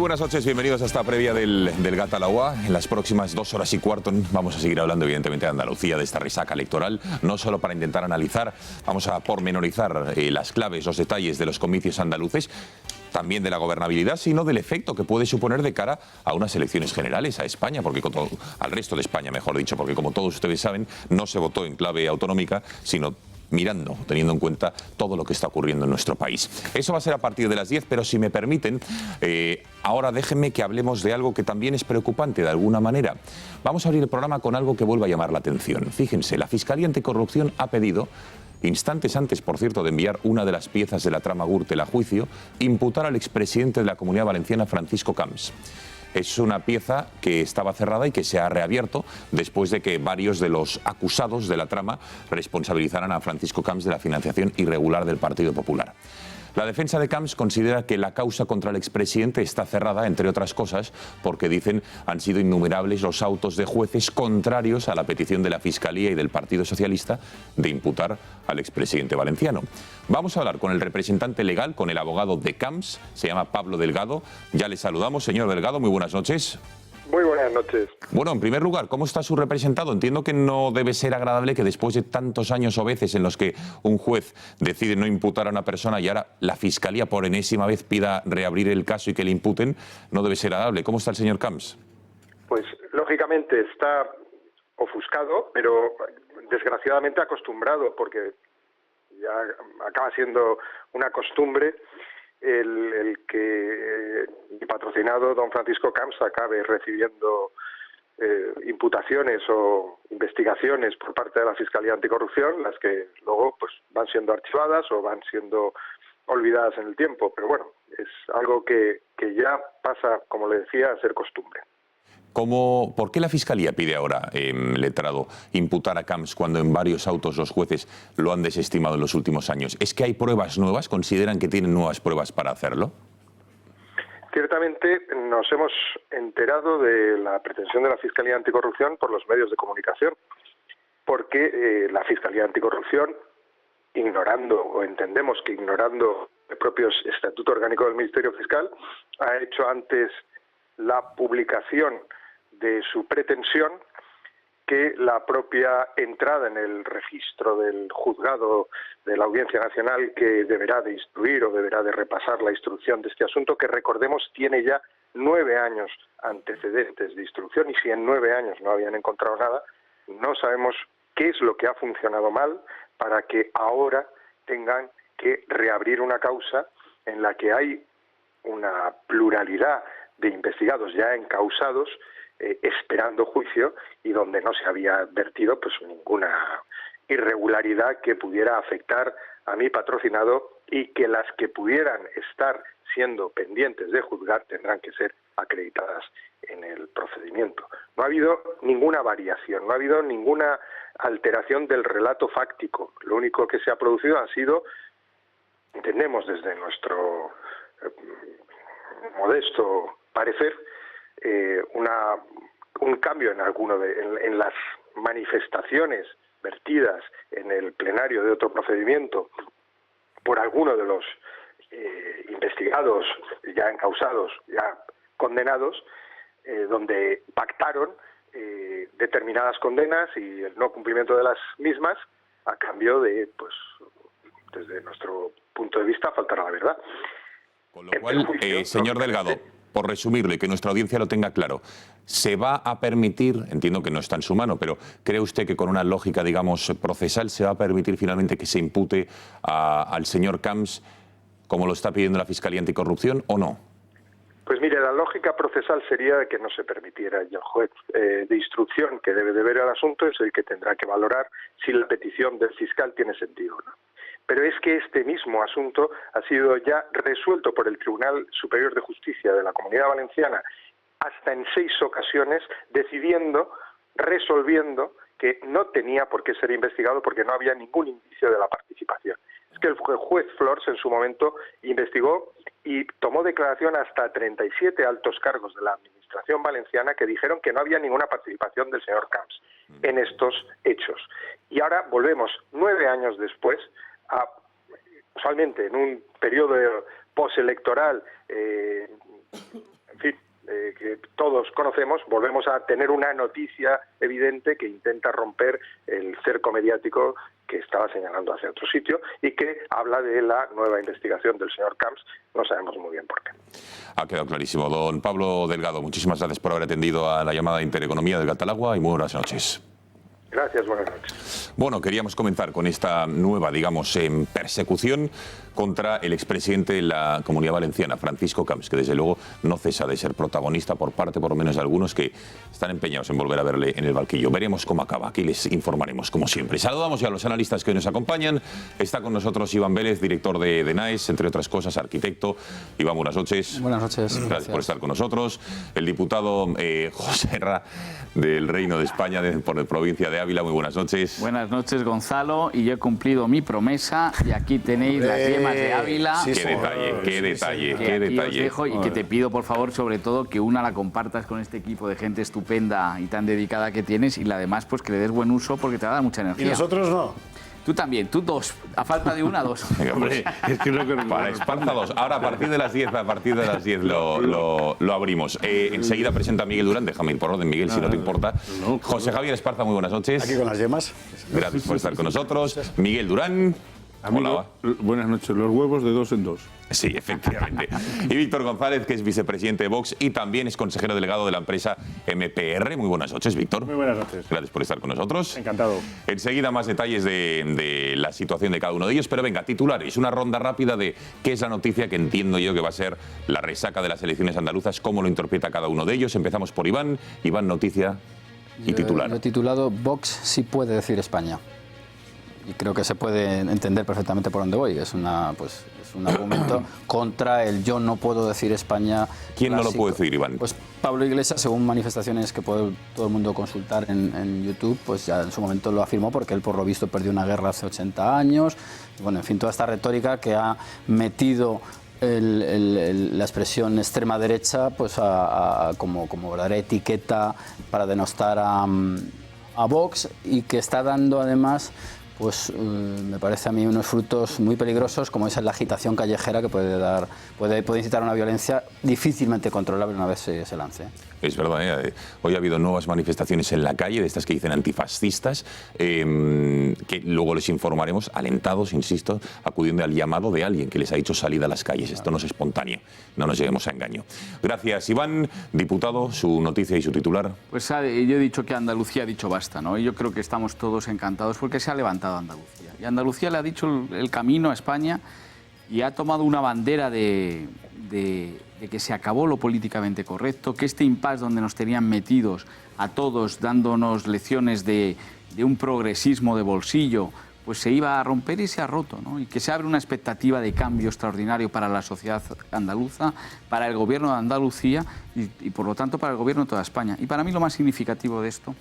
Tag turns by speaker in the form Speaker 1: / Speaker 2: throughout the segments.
Speaker 1: buenas noches, bienvenidos a esta previa del Gat al Agua. En las próximas 2 horas y cuarto vamos a seguir hablando evidentemente de Andalucía, de esta resaca electoral, no solo para intentar analizar, vamos a pormenorizar las claves, los detalles de los comicios andaluces, también de la gobernabilidad, sino del efecto que puede suponer de cara a unas elecciones generales a España, porque al resto de España, mejor dicho, porque como todos ustedes saben, no se votó en clave autonómica, sino mirando, teniendo en cuenta todo lo que está ocurriendo en nuestro país. Eso va a ser a partir de las 10, pero si me permiten, ahora déjenme que hablemos de algo que también es preocupante de alguna manera. Vamos a abrir el programa con algo que vuelva a llamar la atención. Fíjense, la Fiscalía Anticorrupción ha pedido, instantes antes, por cierto, de enviar una de las piezas de la trama Gürtel a juicio, imputar al expresidente de la Comunidad Valenciana, Francisco Camps. Es una pieza que estaba cerrada y que se ha reabierto después de que varios de los acusados de la trama responsabilizaran a Francisco Camps de la financiación irregular del Partido Popular. La defensa de Camps considera que la causa contra el expresidente está cerrada, entre otras cosas, porque dicen han sido innumerables los autos de jueces contrarios a la petición de la Fiscalía y del Partido Socialista de imputar al expresidente valenciano. Vamos a hablar con el representante legal, con el abogado de Camps, se llama Pablo Delgado. Ya le saludamos, señor Delgado, muy buenas noches.
Speaker 2: Muy buenas noches.
Speaker 1: Bueno, en primer lugar, ¿cómo está su representado? Entiendo que no debe ser agradable que después de tantos años o veces en los que un juez decide no imputar a una persona y ahora la Fiscalía por enésima vez pida reabrir el caso y que le imputen, no debe ser agradable. ¿Cómo está el señor Camps?
Speaker 2: Pues lógicamente está ofuscado, pero desgraciadamente acostumbrado, porque ya acaba siendo una costumbre el que mi patrocinado, don Francisco Camps, acabe recibiendo imputaciones o investigaciones por parte de la Fiscalía Anticorrupción, las que luego pues van siendo archivadas o van siendo olvidadas en el tiempo. Pero bueno, es algo que ya pasa, como le decía, a ser costumbre.
Speaker 1: ¿Por qué la Fiscalía pide ahora, letrado, imputar a Camps cuando en varios autos los jueces lo han desestimado en los últimos años? ¿Es que hay pruebas nuevas? ¿Consideran que tienen nuevas pruebas para hacerlo?
Speaker 2: Ciertamente nos hemos enterado de la pretensión de la Fiscalía Anticorrupción por los medios de comunicación, porque la Fiscalía Anticorrupción, ignorando, o entendemos que ignorando el propio Estatuto Orgánico del Ministerio Fiscal, ha hecho antes la publicación de su pretensión que la propia entrada en el registro del juzgado de la Audiencia Nacional, que deberá de instruir o deberá de repasar la instrucción de este asunto, que recordemos tiene ya 9 años antecedentes de instrucción, y si en 9 años no habían encontrado nada, no sabemos qué es lo que ha funcionado mal para que ahora tengan que reabrir una causa en la que hay una pluralidad de investigados ya encausados, esperando juicio, y donde no se había advertido pues ninguna irregularidad que pudiera afectar a mi patrocinado, y que las que pudieran estar siendo pendientes de juzgar tendrán que ser acreditadas en el procedimiento. No ha habido ninguna variación, no ha habido ninguna alteración del relato fáctico. Lo único que se ha producido ha sido, entendemos desde nuestro modesto parecer, un cambio en las manifestaciones vertidas en el plenario de otro procedimiento por alguno de los investigados, ya encausados, ya condenados, donde pactaron determinadas condenas y el no cumplimiento de las mismas a cambio de, pues, desde nuestro punto de vista, faltar a la verdad.
Speaker 1: Con lo cual, señor Delgado, por resumirlo y que nuestra audiencia lo tenga claro, ¿se va a permitir, entiendo que no está en su mano, pero cree usted que con una lógica, digamos, procesal, se va a permitir finalmente que se impute al señor Camps como lo está pidiendo la Fiscalía Anticorrupción o no?
Speaker 2: Pues mire, la lógica procesal sería que no se permitiera, y el juez de instrucción que debe de ver el asunto es el que tendrá que valorar si la petición del fiscal tiene sentido o no. Pero es que este mismo asunto ha sido ya resuelto por el Tribunal Superior de Justicia de la Comunidad Valenciana hasta en 6 ocasiones, resolviendo que no tenía por qué ser investigado porque no había ningún indicio de la participación. Es que el juez Flors en su momento investigó y tomó declaración hasta 37 altos cargos de la Administración valenciana que dijeron que no había ninguna participación del señor Camps en estos hechos. Y ahora volvemos 9 años después, usualmente en un periodo postelectoral que todos conocemos, volvemos a tener una noticia evidente que intenta romper el cerco mediático que estaba señalando hacia otro sitio y que habla de la nueva investigación del señor Camps. No sabemos muy bien por qué.
Speaker 1: Ha quedado clarísimo. Don Pablo Delgado, muchísimas gracias por haber atendido a la llamada de Intereconomía del Gatalagua y muy buenas noches.
Speaker 2: Gracias, buenas noches.
Speaker 1: Bueno, queríamos comenzar con esta nueva, digamos, persecución contra el expresidente de la Comunidad Valenciana, Francisco Camps, que desde luego no cesa de ser protagonista por parte, por lo menos, de algunos que están empeñados en volver a verle en el banquillo. Veremos cómo acaba. Aquí les informaremos, como siempre. Saludamos ya a los analistas que hoy nos acompañan. Está con nosotros Iván Vélez, director de NAES, entre otras cosas, arquitecto. Iván, buenas noches.
Speaker 3: Buenas noches.
Speaker 1: Gracias por estar con nosotros. El diputado José Ra, del Reino de España, por la provincia de Ávila. Muy buenas noches.
Speaker 3: Buenas noches, Gonzalo. Y yo he cumplido mi promesa. Y aquí tenéis las yemas de Ávila.
Speaker 1: Sí, qué detalle, qué detalle, qué detalle.
Speaker 3: Os dejo y que te pido, por favor, sobre todo, que una la compartas con este equipo de gente estupenda y tan dedicada que tienes, y la demás, pues que le des buen uso porque te va a dar mucha energía.
Speaker 4: Y nosotros no.
Speaker 3: Tú también, tú dos. A falta de una, dos.
Speaker 1: Venga, pues,
Speaker 4: Es que no queremos.
Speaker 1: para Esparza 2. Ahora, a partir de las 10, lo abrimos. Enseguida presenta a Miguel Durán. Déjame ir por orden, Miguel, si no te importa. José Javier Esparza, muy buenas noches.
Speaker 4: Aquí con las yemas.
Speaker 1: Gracias por estar con nosotros. Miguel Durán.
Speaker 5: Amigo,
Speaker 1: Hola.
Speaker 5: buenas noches. Los huevos de 2 en 2.
Speaker 1: Sí, efectivamente. Y Víctor González, que es vicepresidente de Vox y también es consejero delegado de la empresa MPR. Muy buenas noches, Víctor.
Speaker 5: Muy buenas noches.
Speaker 1: Gracias por estar con nosotros.
Speaker 5: Encantado.
Speaker 1: Enseguida más detalles de la situación de cada uno de ellos, pero venga, titulares, una ronda rápida de qué es la noticia que entiendo yo que va a ser la resaca de las elecciones andaluzas, cómo lo interpreta cada uno de ellos. Empezamos por Iván. Iván, noticia y titular.
Speaker 6: Yo he titulado Vox sí puede decir España. Y creo que se puede entender perfectamente por dónde voy. Es un argumento contra el yo no puedo decir España.
Speaker 1: ¿Quién
Speaker 6: clásico.
Speaker 1: no lo puede decir, Iván?
Speaker 6: Pues Pablo Iglesias, según manifestaciones que puede todo el mundo consultar en YouTube, pues ya en su momento lo afirmó porque él por lo visto perdió una guerra hace 80 años. Y bueno, en fin, toda esta retórica que ha metido la expresión extrema derecha pues como verdadera etiqueta para denostar a Vox, y que está dando además pues me parece a mí unos frutos muy peligrosos, como esa es la agitación callejera que puede incitar a una violencia difícilmente controlable una vez se lance.
Speaker 1: Es verdad, hoy ha habido nuevas manifestaciones en la calle, de estas que dicen antifascistas, que luego les informaremos, alentados, insisto, acudiendo al llamado de alguien que les ha dicho salid a las calles. Esto no es espontáneo, no nos llevemos a engaño. Gracias, Iván. Diputado, su noticia y su titular.
Speaker 3: Pues yo he dicho que Andalucía ha dicho basta, ¿no? Y yo creo que estamos todos encantados porque se ha levantado Andalucía. Y Andalucía le ha dicho el camino a España y ha tomado una bandera de que se acabó lo políticamente correcto, que este impasse donde nos tenían metidos a todos dándonos lecciones de un progresismo de bolsillo, pues se iba a romper y se ha roto, ¿no? Y que se abre una expectativa de cambio extraordinario para la sociedad andaluza, para el gobierno de Andalucía y por lo tanto para el gobierno de toda España. Y para mí lo más significativo de esto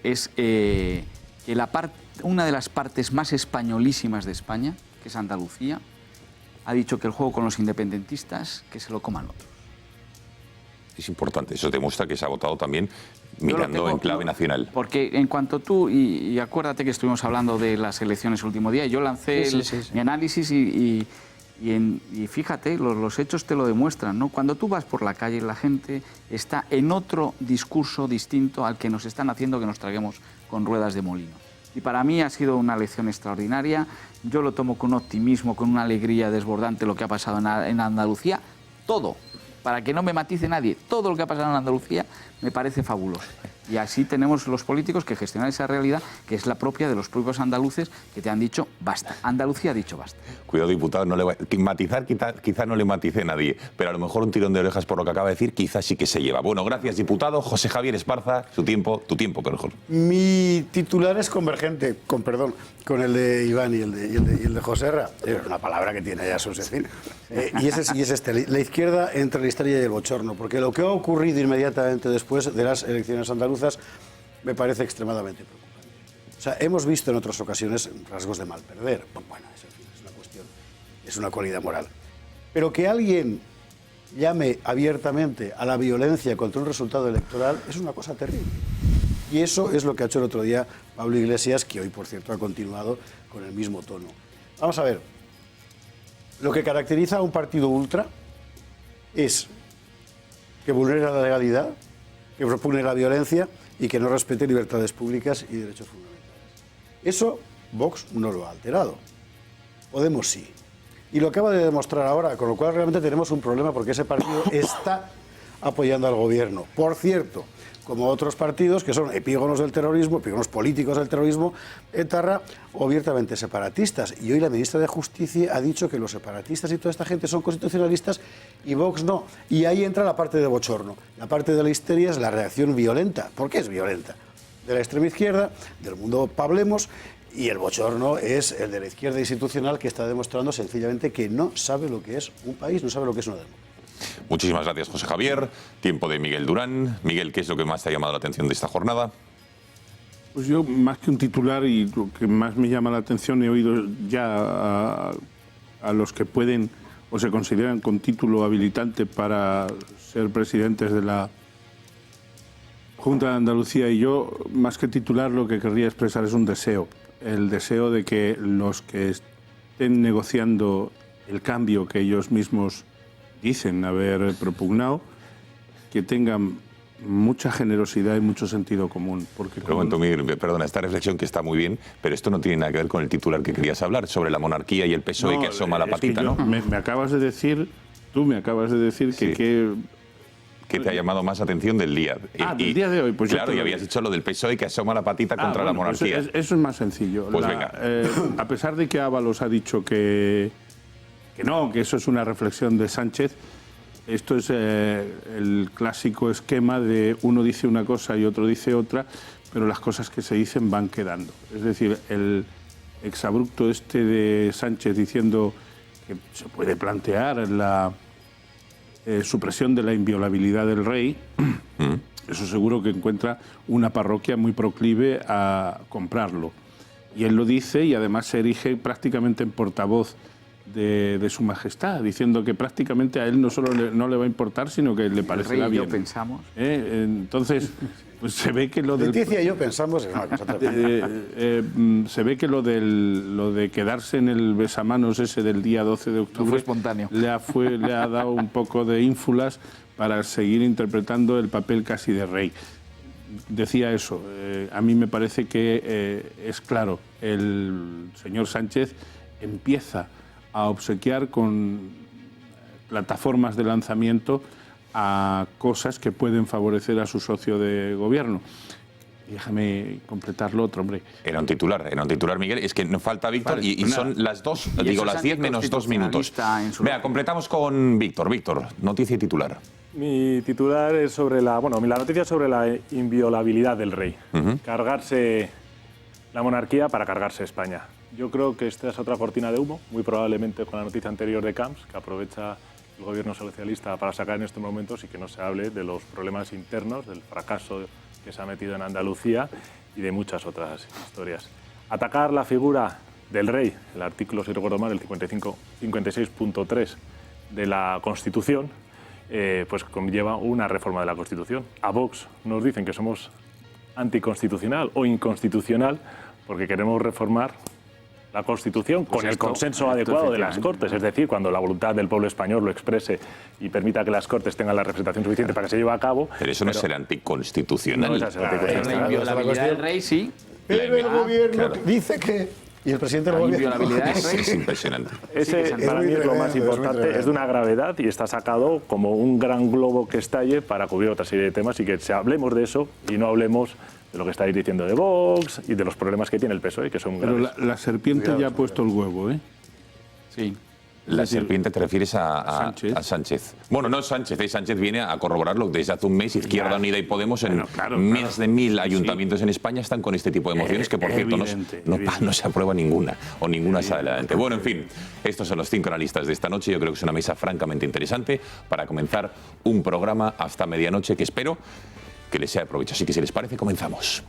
Speaker 3: es que una de las partes más españolísimas de España, que es Andalucía, ha dicho que el juego con los independentistas, que se lo coman otros.
Speaker 1: Es importante, eso demuestra que se ha votado también mirando en clave nacional.
Speaker 3: Porque en cuanto tú, y acuérdate que estuvimos hablando de las elecciones el último día, yo lancé mi análisis y fíjate, los hechos te lo demuestran, ¿no? Cuando tú vas por la calle, la gente está en otro discurso distinto al que nos están haciendo que nos traguemos con ruedas de molino. Y para mí ha sido una lección extraordinaria. Yo lo tomo con optimismo, con una alegría desbordante lo que ha pasado en Andalucía. Todo, para que no me matice nadie, todo lo que ha pasado en Andalucía me parece fabuloso. Y así tenemos los políticos que gestionan esa realidad, que es la propia de los propios andaluces, que te han dicho basta. Andalucía ha dicho basta.
Speaker 1: Cuidado, diputado, matizar quizá no le matice nadie, pero a lo mejor un tirón de orejas por lo que acaba de decir, quizás sí que se lleva. Bueno, gracias, diputado. José Javier Esparza, tu tiempo, que mejor.
Speaker 4: Mi titular es convergente, con el de Iván y el de José Ra. Es una palabra que tiene ya su decir. Y es este, la izquierda entre la histeria y el bochorno, porque lo que ha ocurrido inmediatamente después de las elecciones andaluzas me parece extremadamente preocupante. O sea, hemos visto en otras ocasiones rasgos de mal perder. Bueno, eso es una cuestión, es una cualidad moral. Pero que alguien llame abiertamente a la violencia contra un resultado electoral es una cosa terrible. Y eso es lo que ha hecho el otro día Pablo Iglesias, que hoy, por cierto, ha continuado con el mismo tono. Vamos a ver, lo que caracteriza a un partido ultra es que vulnere la legalidad, que propugne la violencia y que no respete libertades públicas y derechos fundamentales. Eso Vox no lo ha alterado. Podemos sí. Y lo acaba de demostrar ahora, con lo cual realmente tenemos un problema porque ese partido está apoyando al gobierno. Por cierto, como otros partidos que son epígonos del terrorismo, epígonos políticos del terrorismo, etarra o abiertamente separatistas. Y hoy la ministra de Justicia ha dicho que los separatistas y toda esta gente son constitucionalistas y Vox no. Y ahí entra la parte de bochorno. La parte de la histeria es la reacción violenta. ¿Por qué es violenta? De la extrema izquierda, del mundo Pablemos, y el bochorno es el de la izquierda institucional que está demostrando sencillamente que no sabe lo que es un país, no sabe lo que es una democracia.
Speaker 1: Muchísimas gracias, José Javier. Tiempo de Miguel Durán. Miguel, ¿qué es lo que más te ha llamado la atención de esta jornada?
Speaker 5: Pues yo, más que un titular, y lo que más me llama la atención, he oído ya a los que pueden o se consideran con título habilitante para ser presidentes de la Junta de Andalucía, y yo, más que titular, lo que querría expresar es un deseo. El deseo de que los que estén negociando el cambio que ellos mismos dicen haber propugnado, que tengan mucha generosidad y mucho sentido común. Porque
Speaker 1: perdona, esta reflexión que está muy bien, pero esto no tiene nada que ver con el titular que querías hablar, sobre la monarquía y el PSOE no, que asoma la patita, ¿no?
Speaker 5: Me acabas de decir, tú me acabas de decir
Speaker 1: sí. que te ha llamado más atención del día.
Speaker 5: Del día de hoy. Pues
Speaker 1: claro, y habías dicho lo del PSOE que asoma la patita contra la monarquía.
Speaker 5: Pues eso es más sencillo.
Speaker 1: Pues venga.
Speaker 5: A pesar de que Ábalos ha dicho que no, que eso es una reflexión de Sánchez, esto es el clásico esquema de uno dice una cosa y otro dice otra, pero las cosas que se dicen van quedando. Es decir, el exabrupto este de Sánchez diciendo que se puede plantear la supresión de la inviolabilidad del rey, eso seguro que encuentra una parroquia muy proclive a comprarlo. Y él lo dice y además se erige prácticamente en portavoz de su majestad, diciendo que prácticamente a él no solo no le va a importar, sino que le parecerá bien.
Speaker 3: Yo pensamos.
Speaker 5: Entonces, pues se ve que lo del...
Speaker 4: Leticia y yo pensamos en una cosa.
Speaker 5: Se ve que lo de quedarse en el besamanos ese del día 12 de octubre
Speaker 3: no fue espontáneo.
Speaker 5: Le ha dado un poco de ínfulas para seguir interpretando el papel casi de rey. Decía eso, a mí me parece que es claro, el señor Sánchez empieza a obsequiar con plataformas de lanzamiento a cosas que pueden favorecer a su socio de gobierno. Déjame completar lo otro, hombre.
Speaker 1: Era un titular, Miguel. Es que nos falta Víctor y son las 2, digo las 10 menos 2 minutos. Vea, completamos con Víctor. Víctor, noticia y titular.
Speaker 7: Mi titular es sobre la noticia sobre la inviolabilidad del rey. Cargarse la monarquía para cargarse España. Yo creo que esta es otra cortina de humo, muy probablemente con la noticia anterior de Camps, que aprovecha el gobierno socialista para sacar en estos momentos y que no se hable de los problemas internos, del fracaso que se ha metido en Andalucía y de muchas otras historias. Atacar la figura del rey, el artículo, si recuerdo mal, el 56.3 de la Constitución, pues conlleva una reforma de la Constitución. A Vox nos dicen que somos anticonstitucional o inconstitucional porque queremos reformar la Constitución con el consenso adecuado de las Cortes, es decir, cuando la voluntad del pueblo español lo exprese y permita que las Cortes tengan la representación suficiente para que se lleve a cabo.
Speaker 1: Pero eso no es ser anticonstitucional.
Speaker 7: No es ser anticonstitucional.
Speaker 3: La inviolabilidad del rey, sí.
Speaker 4: Pero el gobierno dice que... Y el presidente del gobierno...
Speaker 3: La inviolabilidad del rey
Speaker 1: es impresionante.
Speaker 7: Ese, para mí, es lo más importante. Es de una gravedad y está sacado como un gran globo que estalle para cubrir otra serie de temas y que hablemos de eso y no hablemos de lo que estáis diciendo de Vox y de los problemas que tiene el PSOE, que son graves.
Speaker 5: Pero la serpiente ya ha puesto el huevo, ¿eh?
Speaker 3: Sí.
Speaker 1: La serpiente te refieres a Sánchez. Bueno, no Sánchez, Sánchez viene a corroborarlo. Desde hace un mes, Izquierda Unida y Podemos en más de 1000 ayuntamientos en España están con este tipo de mociones que, por cierto, no se aprueba ninguna o ninguna sale adelante. Bueno, en fin, estos son los 5 analistas de esta noche. Yo creo que es una mesa francamente interesante para comenzar un programa hasta medianoche que espero que les sea de provecho. Así que, si les parece, comenzamos.